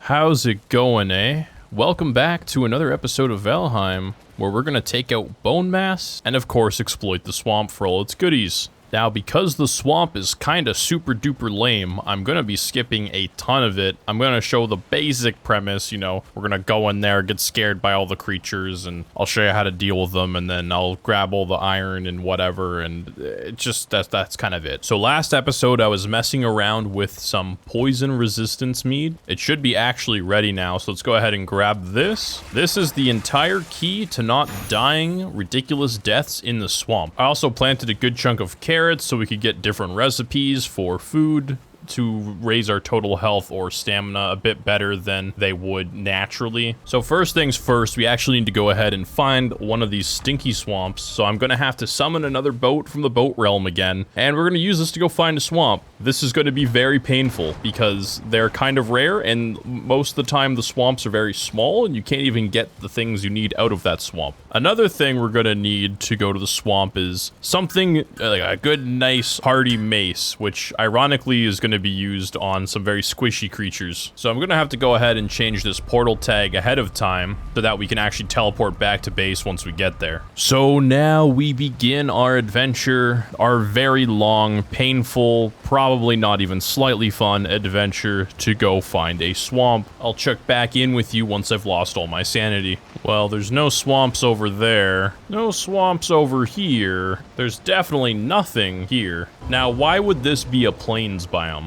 How's it going, eh? Welcome back to another episode of Valheim, where we're gonna take out BoneMass and of course exploit the swamp for all its goodies. Now, because the swamp is kinda super duper lame, I'm gonna be skipping a ton of it. I'm gonna show the basic premise, we're gonna go in there, get scared by all the creatures, and I'll show you how to deal with them, and then I'll grab all the iron and whatever, and that's kind of it. So last episode, I was messing around with some poison resistance mead. It should be actually ready now, so let's go ahead and grab this. This is the entire key to not dying ridiculous deaths in the swamp. I also planted a good chunk of carrots so we could get different recipes for food to raise our total health or stamina a bit better than they would naturally. So first things first, we actually need to go ahead and find one of these stinky swamps. So I'm gonna have to summon another boat from the boat realm again, and we're gonna use this to go find a swamp. This is going to be very painful because they're kind of rare, and most of the time the swamps are very small and you can't even get the things you need out of that swamp. Another thing we're gonna need to go to the swamp is something like a good nice hardy mace, which ironically is going to be used on some very squishy creatures. So I'm gonna have to go ahead and change this portal tag ahead of time so that we can actually teleport back to base once we get there. So now we begin our adventure, our very long, painful, probably not even slightly fun adventure to go find a swamp. I'll check back in with you once I've lost all my sanity. Well, there's no swamps over there. No swamps over here. There's definitely nothing here. Now, why would this be a plains biome,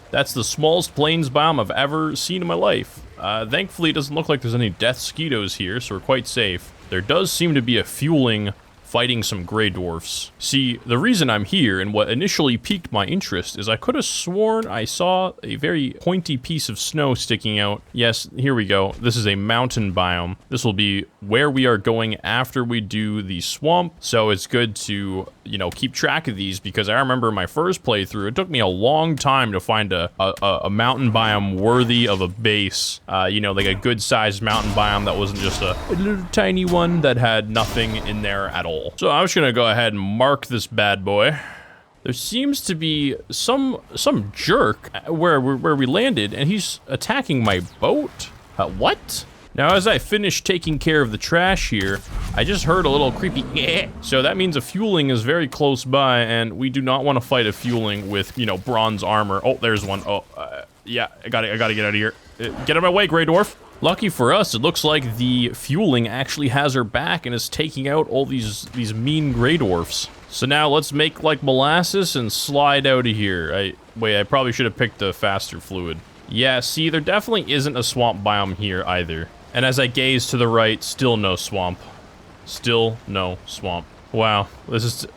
That's the smallest plains biome I've ever seen in my life. Thankfully, it doesn't look like there's any death skeetos here, so we're quite safe. There does seem to be a fueling fighting some gray dwarfs. See, the reason I'm here and what initially piqued my interest is I could have sworn I saw a very pointy piece of snow sticking out. Yes, here we go. This is a mountain biome. This will be where we are going after we do the swamp, so it's good to, keep track of these because I remember my first playthrough, it took me a long time to find a mountain biome worthy of a base. Like a good-sized mountain biome that wasn't just a little tiny one that had nothing in there at all. So I'm just gonna go ahead and mark this bad boy. There seems to be some jerk where we landed, and he's attacking my boat. What? Now, as I finish taking care of the trash here, I just heard a little creepy so that means a fueling is very close by, and we do not want to fight a fueling with, bronze armor. Oh, there's one. Oh, yeah, I gotta get out of here. Get out of my way, Grey Dwarf. Lucky for us, it looks like the fueling actually has her back and is taking out all these mean gray dwarfs. So now let's make like molasses and slide out of here. I probably should have picked a faster fluid. Yeah, see, there definitely isn't a swamp biome here either. And as I gaze to the right, still no swamp. Still no swamp. Wow, is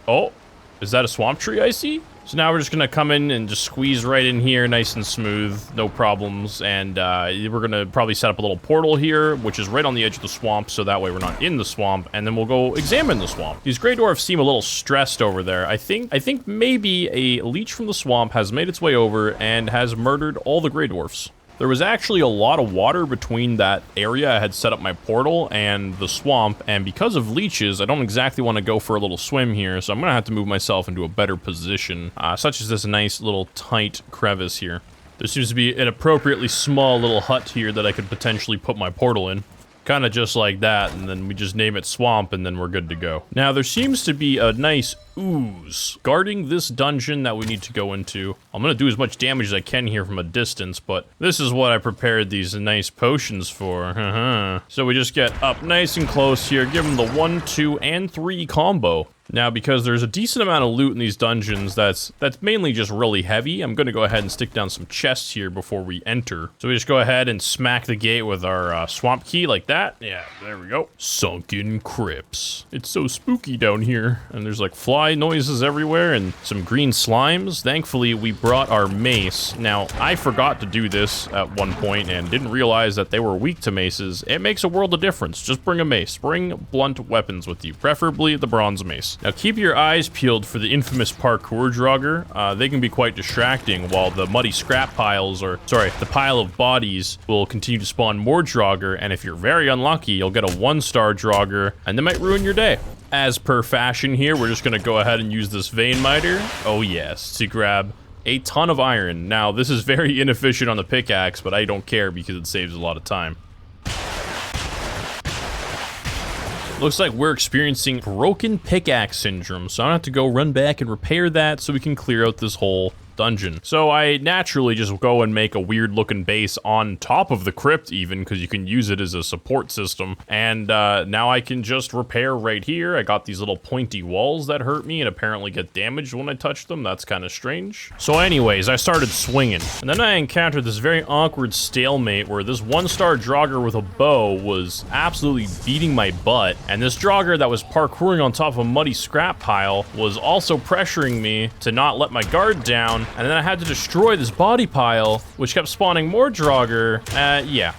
that a swamp tree I see? So now we're just gonna come in and just squeeze right in here, nice and smooth, no problems. And we're gonna probably set up a little portal here, which is right on the edge of the swamp, so that way we're not in the swamp. And then we'll go examine the swamp. These gray dwarfs seem a little stressed over there. I think maybe a leech from the swamp has made its way over and has murdered all the gray dwarfs. There was actually a lot of water between that area I had set up my portal and the swamp, and because of leeches, I don't exactly want to go for a little swim here, so I'm going to have to move myself into a better position, such as this nice little tight crevice here. There seems to be an appropriately small little hut here that I could potentially put my portal in. Kind of just like that, and then we just name it Swamp, and then we're good to go. Now, there seems to be a nice ooze guarding this dungeon that we need to go into. I'm gonna do as much damage as I can here from a distance, but this is what I prepared these nice potions for. So we just get up nice and close here, give them the 1, 2, and 3 combo. Now, because there's a decent amount of loot in these dungeons that's mainly just really heavy, I'm going to go ahead and stick down some chests here before we enter. So we just go ahead and smack the gate with our swamp key like that. Yeah, there we go. Sunken crypts. It's so spooky down here. And there's like fly noises everywhere and some green slimes. Thankfully, we brought our mace. Now, I forgot to do this at one point and didn't realize that they were weak to maces. It makes a world of difference. Just bring a mace. Bring blunt weapons with you, preferably the bronze mace. Now, keep your eyes peeled for the infamous parkour drogger. They can be quite distracting, while the muddy scrap piles, the pile of bodies will continue to spawn more drogger, and if you're very unlucky, you'll get a 1-star drogger, and they might ruin your day. As per fashion here, we're just gonna go ahead and use this vein miter. Oh yes, to grab a ton of iron. Now, this is very inefficient on the pickaxe, but I don't care because it saves a lot of time. Looks like we're experiencing broken pickaxe syndrome, so I'm gonna have to go run back and repair that so we can clear out this whole dungeon. So I naturally just go and make a weird looking base on top of the crypt even, because you can use it as a support system. And now I can just repair right here. I got these little pointy walls that hurt me and apparently get damaged when I touch them. That's kind of strange. So anyways, I started swinging. And then I encountered this very awkward stalemate where this 1-star jogger with a bow was absolutely beating my butt. And this jogger that was parkouring on top of a muddy scrap pile was also pressuring me to not let my guard down. And then I had to destroy this body pile, which kept spawning more Draugr. Yeah.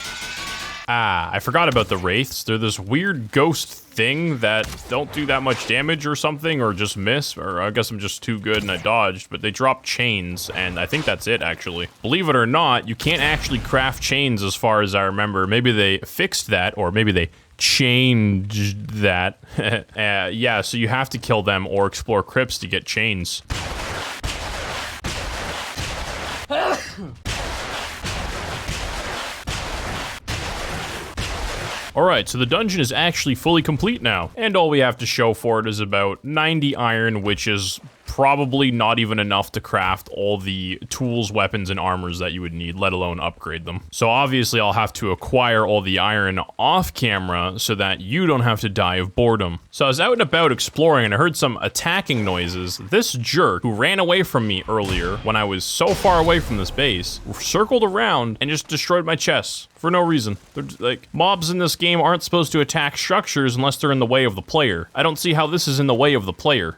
I forgot about the Wraiths. They're this weird ghost thing that don't do that much damage or something, or just miss, or I guess I'm just too good and I dodged, but they drop chains, and I think that's it, actually. Believe it or not, you can't actually craft chains as far as I remember. Maybe they fixed that, or maybe they changed that. Yeah, so you have to kill them or explore crypts to get chains. Alright, so the dungeon is actually fully complete now, and all we have to show for it is about 90 iron, which is probably not even enough to craft all the tools, weapons, and armors that you would need, let alone upgrade them. So obviously I'll have to acquire all the iron off camera so that you don't have to die of boredom. So I was out and about exploring and I heard some attacking noises. This jerk who ran away from me earlier when I was so far away from this base circled around and just destroyed my chests. For no reason. They're like, mobs in this game aren't supposed to attack structures unless they're in the way of the player. I don't see how this is in the way of the player.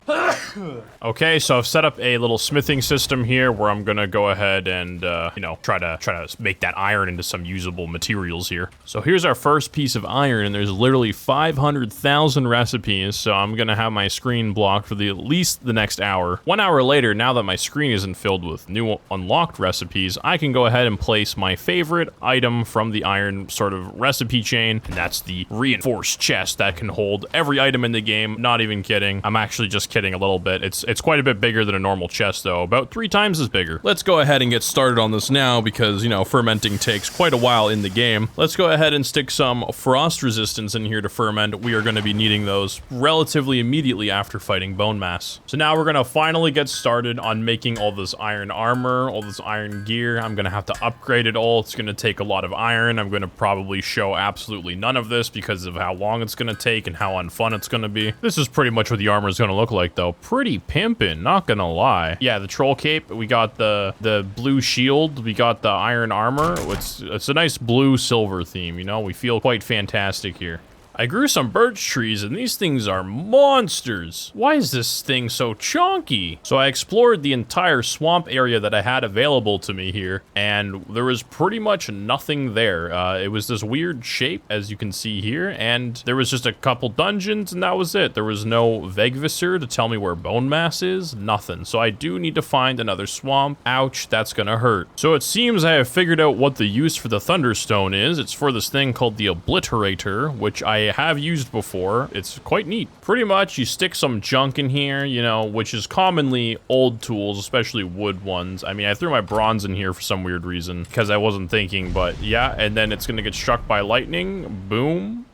Okay, so I've set up a little smithing system here where I'm gonna go ahead and, you know, try to make that iron into some usable materials here. So here's our first piece of iron, and there's literally 500,000 recipes, so I'm gonna have my screen blocked for at least the next hour. 1 hour later, now that my screen isn't filled with new unlocked recipes, I can go ahead and place my favorite item from the iron sort of recipe chain, and that's the reinforced chest that can hold every item in the game. Not even kidding. I'm actually just kidding a little bit. It's quite a bit bigger than a normal chest though, about 3 times as bigger. Let's go ahead and get started on this now because, you know, fermenting takes quite a while in the game. Let's go ahead and stick some frost resistance in here to ferment. We are going to be needing those relatively immediately after fighting BoneMass. So now we're going to finally get started on making all this iron armor, all this iron gear. I'm going to have to upgrade it all. It's going to take a lot of iron. I'm going to probably show absolutely none of this because of how long it's going to take and how unfun it's going to be. This is pretty much what the armor is going to look like though. Pretty pimpin', not gonna lie. Yeah, the troll cape, we got the blue shield, we got the iron armor. It's a nice blue silver theme, you know? We feel quite fantastic here. I grew some birch trees and these things are monsters. Why is this thing so chunky? So I explored the entire swamp area that I had available to me here, and there was pretty much nothing there. It was this weird shape, as you can see here, and there was just a couple dungeons and that was it. There was no Vegvisor to tell me where BoneMass is, nothing. So I do need to find another swamp. Ouch, that's gonna hurt. So it seems I have figured out what the use for the Thunderstone is. It's for this thing called the Obliterator, which I have used before. It's quite neat. Pretty much you stick some junk in here, you know, which is commonly old tools, especially wood ones. I mean, I threw my bronze in here for some weird reason because I wasn't thinking, but yeah, and then it's gonna get struck by lightning, boom,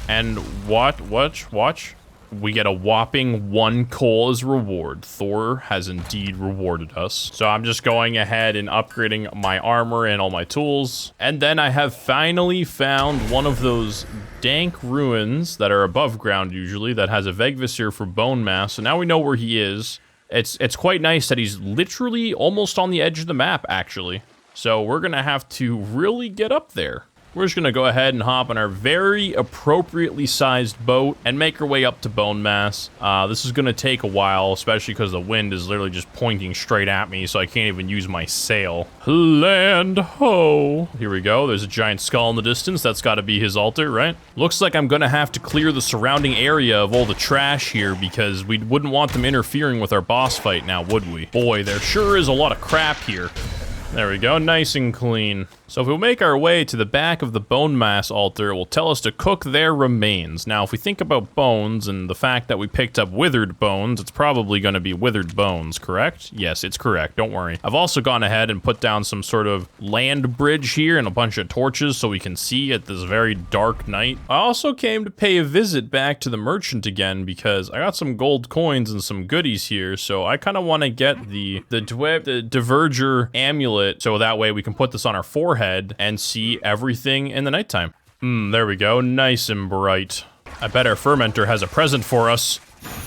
and watch. We get a whopping 1 coal as reward. Thor has indeed rewarded us. So I'm just going ahead and upgrading my armor and all my tools. And then I have finally found one of those dank ruins that are above ground usually that has a Vegvisor for BoneMass. So now we know where he is. It's quite nice that he's literally almost on the edge of the map actually. So we're gonna have to really get up there. We're just gonna go ahead and hop on our very appropriately sized boat and make our way up to BoneMass. This is gonna take a while, especially because the wind is literally just pointing straight at me, so I can't even use my sail. Land ho! Here we go, there's a giant skull in the distance. That's gotta be his altar, right? Looks like I'm gonna have to clear the surrounding area of all the trash here because we wouldn't want them interfering with our boss fight now, would we? Boy, there sure is a lot of crap here. There we go, nice and clean. So if we make our way to the back of the BoneMass altar, it will tell us to cook their remains. Now, if we think about bones and the fact that we picked up withered bones, it's probably going to be withered bones, correct? Yes, it's correct. Don't worry. I've also gone ahead and put down some sort of land bridge here and a bunch of torches so we can see at this very dark night. I also came to pay a visit back to the merchant again because I got some gold coins and some goodies here, so I kind of want to get the Diverger Amulet so that way we can put this on our forehead and see everything in the nighttime. There we go, nice and bright. I bet our fermenter has a present for us.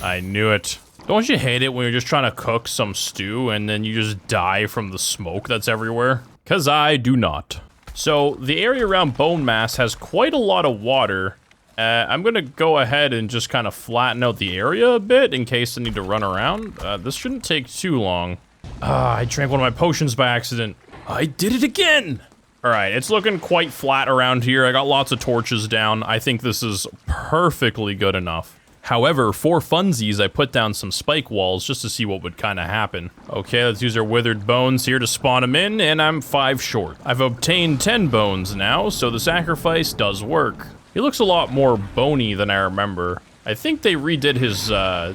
I knew it. Don't you hate it when you're just trying to cook some stew and then you just die from the smoke that's everywhere? 'Cause I do not. So the area around BoneMass has quite a lot of water. I'm gonna go ahead and just kind of flatten out the area a bit in case I need to run around. This shouldn't take too long. I drank one of my potions by accident. I did it again! Alright, it's looking quite flat around here. I got lots of torches down. I think this is perfectly good enough. However, for funsies, I put down some spike walls just to see what would kind of happen. Okay, let's use our withered bones here to spawn them in, and I'm 5 short. I've obtained 10 bones now, so the sacrifice does work. He looks a lot more bony than I remember. I think they redid his,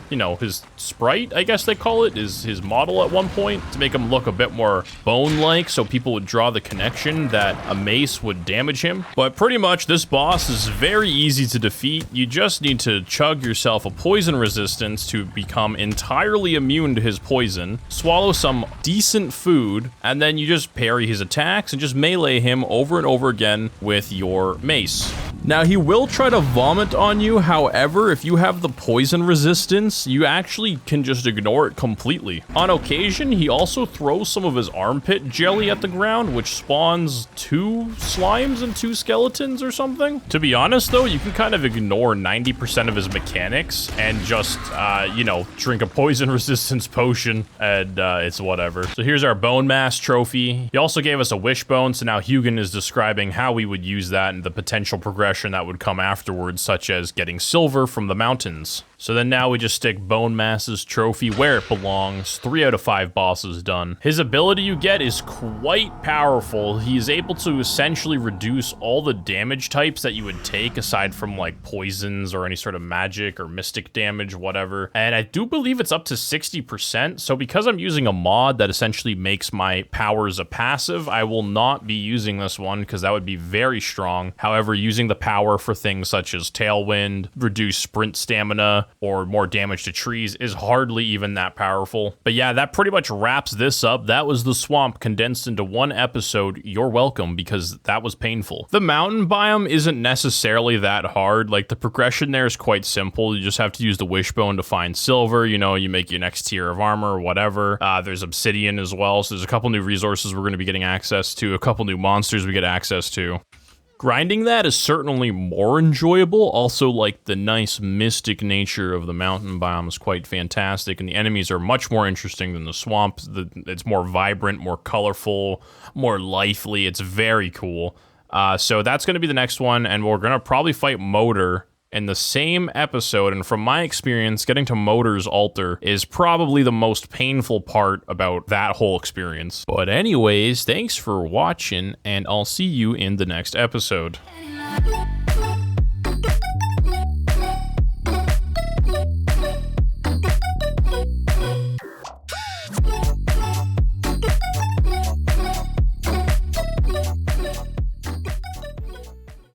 you know, his sprite, I guess they call it, his model at one point to make him look a bit more bone-like so people would draw the connection that a mace would damage him. But pretty much this boss is very easy to defeat. You just need to chug yourself a poison resistance to become entirely immune to his poison, swallow some decent food, and then you just parry his attacks and just melee him over and over again with your mace. Now, he will try to vomit on you, however, if you have the poison resistance, you actually can just ignore it completely. On occasion, he also throws some of his armpit jelly at the ground, which spawns 2 slimes and 2 skeletons or something. To be honest, though, you can kind of ignore 90% of his mechanics and just, you know, drink a poison resistance potion, and it's whatever. So here's our BoneMass trophy. He also gave us a wishbone, so now Hugin is describing how we would use that and the potential progression that would come afterwards, such as getting silver from the mountains. So then now we just stick BoneMass's trophy where it belongs. 3 out of 5 bosses done. His ability you get is quite powerful. He's able to essentially reduce all the damage types that you would take aside from like poisons or any sort of magic or mystic damage, whatever. And I do believe it's up to 60%. So because I'm using a mod that essentially makes my powers a passive, I will not be using this one because that would be very strong. However, using the power for things such as Tailwind, reduced sprint stamina, or more damage to trees is hardly even that powerful. But yeah, that pretty much wraps this up. That was the swamp condensed into 1 episode. You're welcome, because that was painful. The mountain biome isn't necessarily that hard. Like, the progression there is quite simple. You just have to use the wishbone to find silver. You know, you make your next tier of armor or whatever. There's obsidian as well, so there's a couple new resources we're going to be getting access to, a couple new monsters we get access to. Grinding that is certainly more enjoyable. Also, like, the nice mystic nature of the mountain biome is quite fantastic, and the enemies are much more interesting than the swamp. It's more vibrant, more colorful, more lively. It's very cool. So that's going to be the next one, and we're going to probably fight Motor in the same episode. And from my experience, getting to Motor's altar is probably the most painful part about that whole experience. But anyways, thanks for watching, and I'll see you in the next episode.